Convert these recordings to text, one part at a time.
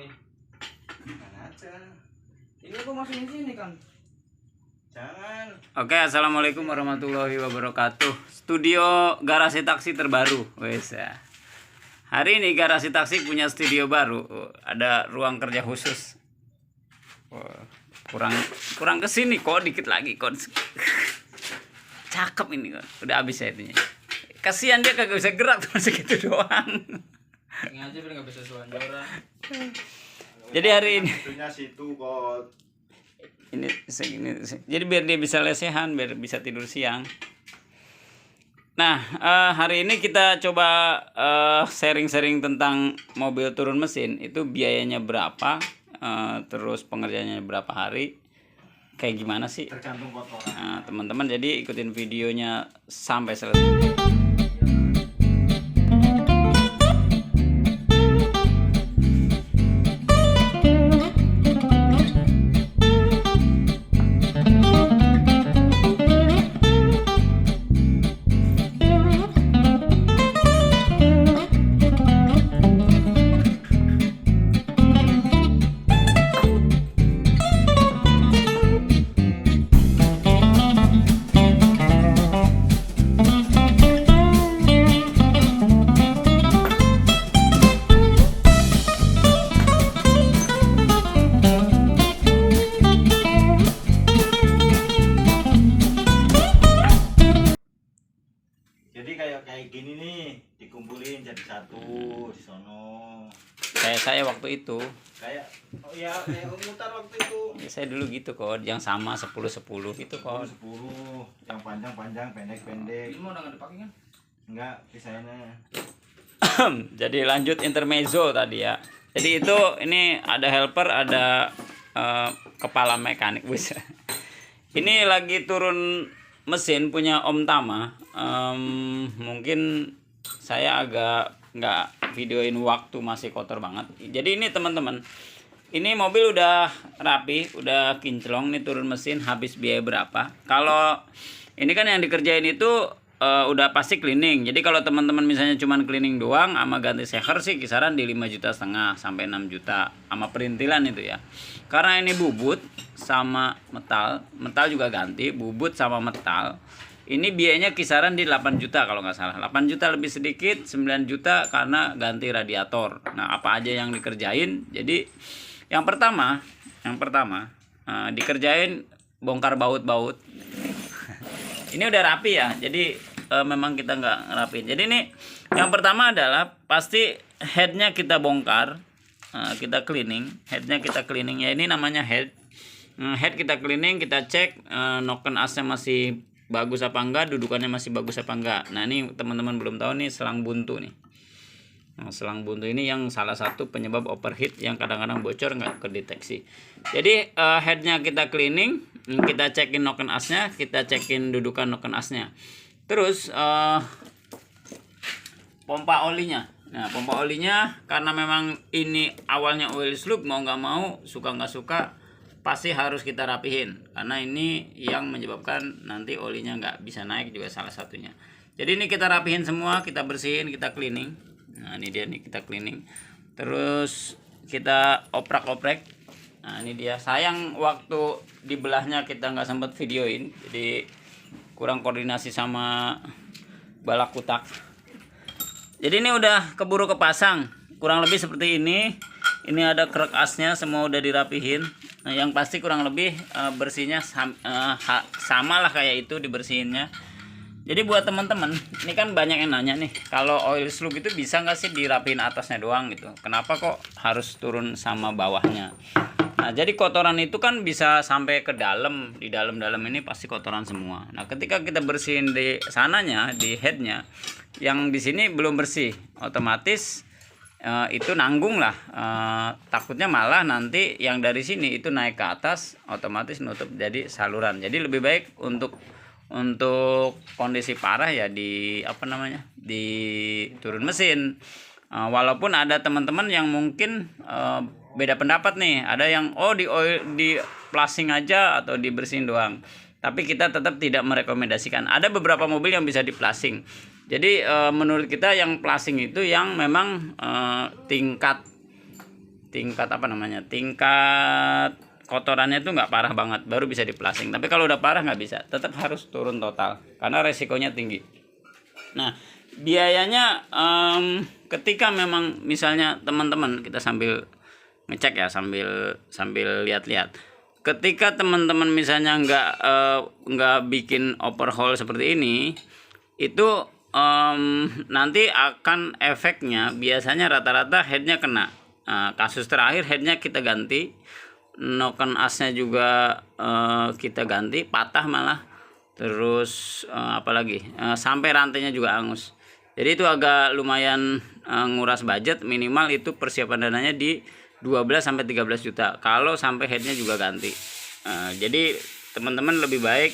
ini. Mana aja. Ini aku masukin sini kan. Jangan. Oke, assalamualaikum warahmatullahi wabarakatuh. Studio garasi taksi terbaru, wes ya. Hari ini garasi taksi punya studio baru. Ada ruang kerja khusus. Kurang kesini kok, dikit lagi kok. Cakep ini kok. Udah habis ya itunya. Kasihan dia kagak bisa gerak cuma segitu doang. Ini aja biar nggak bisa suara. Jadi hari ini. Itunya situ kok. Ini segini. Jadi biar dia bisa lesehan, biar bisa tidur siang. Nah, hari ini kita coba sharing-sharing tentang mobil turun mesin. Itu biayanya berapa, terus pengerjaannya berapa hari, kayak gimana sih? Tergantung kotoran. Nah, teman-teman jadi ikutin videonya sampai selesai. Jadi kayak gini nih, dikumpulin jadi satu di sono. Kayak saya waktu itu. Kayak kayak mutar waktu itu. Ya, saya dulu gitu kok, yang sama 10-10 gitu kok. 10, yang panjang-panjang, pendek-pendek. Ini mau udah nggak dipakai kan? Enggak, pisahnya. Jadi lanjut intermezzo tadi ya. Jadi itu ini ada helper, ada kepala mekanik bus. Ini lagi turun mesin punya Om Tama. Mungkin saya agak nggak videoin waktu masih kotor banget. Jadi ini teman-teman, ini mobil udah rapi, udah kinclong nih turun mesin, habis biaya berapa? Kalau ini kan yang dikerjain itu udah pasti cleaning. Jadi kalau teman-teman misalnya cuman cleaning doang sama ganti seker sih kisaran di 5,5 juta sampai 6 juta sama perintilan itu ya. Karena ini bubut sama metal juga ganti, bubut sama metal. Ini biayanya kisaran di 8 juta kalau nggak salah. 8 juta lebih sedikit, 9 juta karena ganti radiator. Nah, apa aja yang dikerjain? Jadi yang pertama dikerjain bongkar baut-baut. Ini udah rapi ya. Jadi memang kita nggak ngerapiin. Jadi ini yang pertama adalah pasti headnya kita bongkar, kita cleaning. Headnya kita cleaning ya, ini namanya head. Head kita cleaning, kita cek noken asnya masih bagus apa enggak, dudukannya masih bagus apa enggak. Nah ini teman-teman belum tahu nih selang buntu nih. Nah, selang buntu ini yang salah satu penyebab overheat yang kadang-kadang bocor nggak kedeteksi. Jadi headnya kita cleaning, kita cekin noken asnya, kita cekin dudukan noken asnya. Terus pompa olinya. Nah pompa olinya karena memang ini awalnya oil slug, mau nggak mau, suka nggak suka pasti harus kita rapihin karena ini yang menyebabkan nanti olinya nggak bisa naik juga salah satunya. Jadi ini kita rapihin semua, kita bersihin, kita cleaning. Nah ini dia nih, kita cleaning, terus kita oprak-oprek. Nah ini dia, sayang waktu dibelahnya kita nggak sempat videoin, jadi kurang koordinasi sama balak kutak. Jadi ini udah keburu kepasang, kurang lebih seperti ini. Ini ada krek asnya, semua udah dirapihin. Nah, yang pasti kurang lebih bersihnya sama lah kayak itu dibersihinnya. Jadi buat teman-teman, ini kan banyak yang nanya nih, kalau oil slug itu bisa nggak sih dirapihin atasnya doang gitu? Kenapa kok harus turun sama bawahnya? Nah, jadi kotoran itu kan bisa sampai ke dalam, di dalam-dalam ini pasti kotoran semua. Nah, ketika kita bersihin di sananya, di headnya, yang di sini belum bersih, otomatis itu nanggung lah, takutnya malah nanti yang dari sini itu naik ke atas, otomatis nutup jadi saluran. Jadi lebih baik untuk kondisi parah ya di turun mesin. Walaupun ada teman-teman yang mungkin beda pendapat nih, ada yang di plasing aja atau dibersihin doang. Tapi kita tetap tidak merekomendasikan. Ada beberapa mobil yang bisa diplasing. Jadi menurut kita yang plasing itu yang memang tingkat tingkat apa namanya, tingkat kotorannya itu nggak parah banget baru bisa diplasing. Tapi kalau udah parah nggak bisa, tetap harus turun total karena resikonya tinggi. Nah, biayanya ketika memang misalnya teman-teman, kita sambil ngecek ya, sambil lihat-lihat. Ketika teman-teman misalnya nggak bikin overhaul seperti ini, itu nanti akan efeknya biasanya rata-rata headnya kena. Kasus terakhir headnya kita ganti, noken asnya juga kita ganti, patah malah. Terus apalagi sampai rantainya juga angus. Jadi itu agak lumayan nguras budget. Minimal itu persiapan dananya di 12 sampai 13 juta kalau sampai headnya juga ganti. Jadi teman-teman lebih baik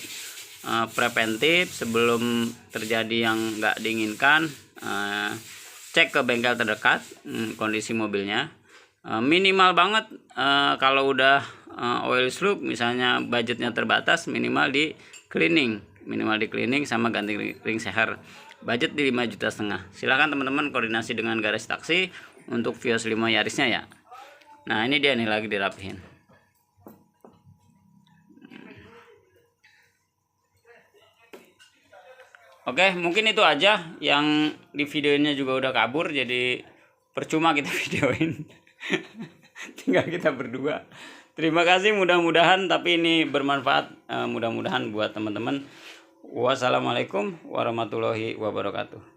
preventif sebelum terjadi yang nggak diinginkan. Cek ke bengkel terdekat kondisi mobilnya. Minimal banget kalau udah oil slug misalnya budgetnya terbatas, minimal di cleaning sama ganti ring seher, budget di 5,5 juta. Silahkan teman-teman koordinasi dengan garasi taksi untuk Vios 5 Yarisnya ya. Nah ini dia nih lagi dirapihin. Oke, mungkin itu aja yang di videonya juga udah kabur, jadi percuma kita videoin. Tinggal kita berdua. Terima kasih, mudah-mudahan tapi ini bermanfaat, mudah-mudahan buat teman-teman. Wassalamualaikum warahmatullahi wabarakatuh.